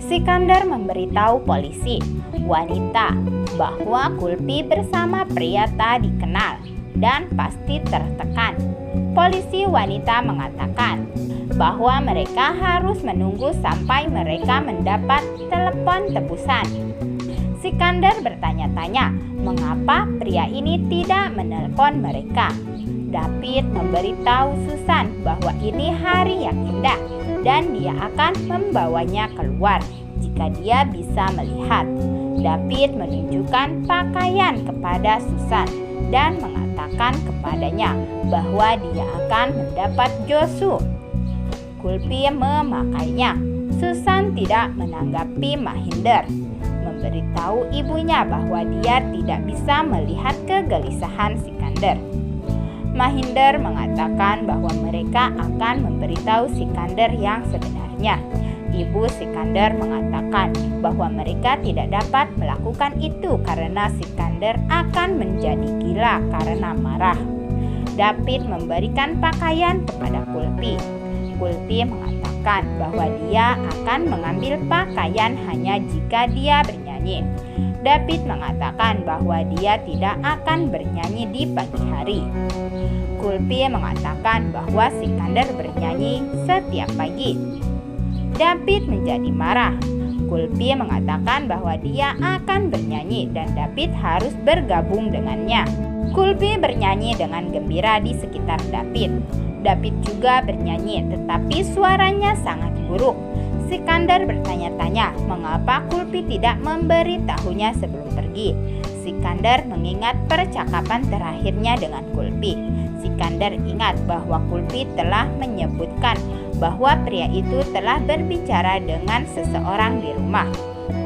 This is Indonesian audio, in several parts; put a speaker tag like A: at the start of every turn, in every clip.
A: Sikandar memberitahu polisi wanita bahwa Kulpi bersama pria tak dikenal dan pasti tertekan. Polisi wanita mengatakan bahwa mereka harus menunggu sampai mereka mendapat telepon tebusan. Sikandar bertanya-tanya mengapa pria ini tidak menelpon mereka. David memberitahu Susan bahwa ini hari yang indah dan dia akan membawanya keluar jika dia bisa melihat. David menunjukkan pakaian kepada Susan dan mengatakan kepadanya bahwa dia akan mendapat Josu. Kulpi memakainya. Susan tidak menanggapi Mahinder, memberitahu ibunya bahwa dia tidak bisa melihat kegelisahan Sikandar. Mahinder mengatakan bahwa mereka akan memberitahu Sikandar yang sebenarnya. Ibu Sikandar mengatakan bahwa mereka tidak dapat melakukan itu karena Sikandar akan menjadi gila karena marah. David memberikan pakaian kepada Kulpi. Kulpi mengatakan bahwa dia akan mengambil pakaian hanya jika dia bernyanyi. David mengatakan bahwa dia tidak akan bernyanyi di pagi hari. Kulpi mengatakan bahwa Sikandar bernyanyi setiap pagi. David menjadi marah. Kulpi mengatakan bahwa dia akan bernyanyi dan David harus bergabung dengannya. Kulpi bernyanyi dengan gembira di sekitar David. David juga bernyanyi, tetapi suaranya sangat buruk. Sikandar bertanya-tanya mengapa Kulpi tidak memberitahunya sebelum pergi. Sikandar mengingat percakapan terakhirnya dengan Kulpi. Sikandar ingat bahwa Kulpi telah menyebutkan bahwa pria itu telah berbicara dengan seseorang di rumah.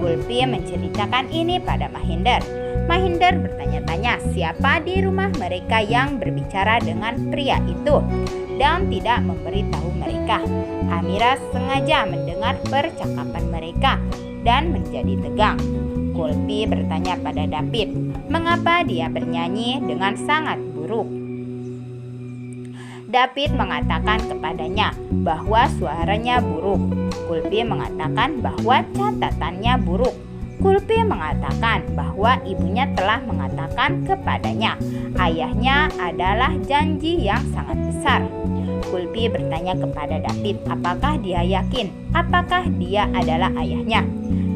A: Kulpi menceritakan ini pada Mahinder. Mahinder bertanya-tanya siapa di rumah mereka yang berbicara dengan pria itu dan tidak memberitahu mereka. Amira sengaja mendengar percakapan mereka dan menjadi tegang. Kulpi bertanya pada David mengapa dia bernyanyi dengan sangat buruk. David mengatakan kepadanya bahwa suaranya buruk. Kulpi mengatakan bahwa catatannya buruk. Kulpi mengatakan bahwa ibunya telah mengatakan kepadanya ayahnya adalah janji yang sangat besar. Kulpi bertanya kepada David apakah dia yakin apakah dia adalah ayahnya.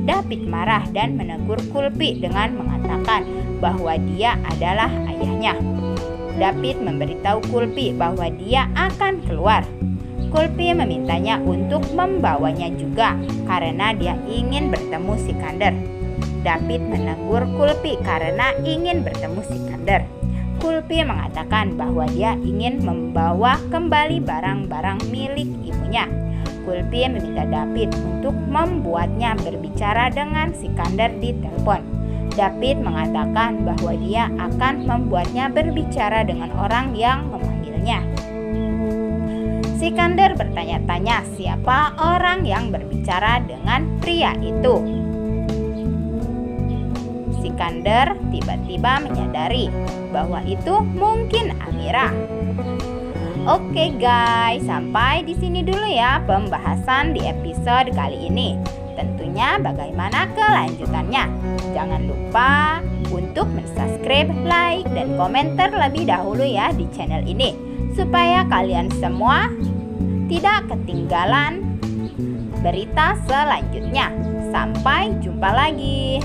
A: David marah dan menegur Kulpi dengan mengatakan bahwa dia adalah ayahnya. David memberitahu Kulpi bahwa dia akan keluar. Kulpi memintanya untuk membawanya juga karena dia ingin bertemu Sikandar. David menegur Kulpi karena ingin bertemu Sikandar. Kulpi mengatakan bahwa dia ingin membawa kembali barang-barang milik ibunya. Kulpi meminta David untuk membuatnya berbicara dengan Sikandar di telepon. David mengatakan bahwa dia akan membuatnya berbicara dengan orang yang memanggilnya. Sikandar bertanya-tanya siapa orang yang berbicara dengan pria itu. Sikandar tiba-tiba menyadari bahwa itu mungkin Amira. Oke guys, sampai di sini dulu ya pembahasan di episode kali ini. Tentunya bagaimana kelanjutannya? Jangan lupa untuk subscribe, like, dan komentar lebih dahulu ya di channel ini supaya kalian semua tidak ketinggalan berita selanjutnya. Sampai jumpa lagi.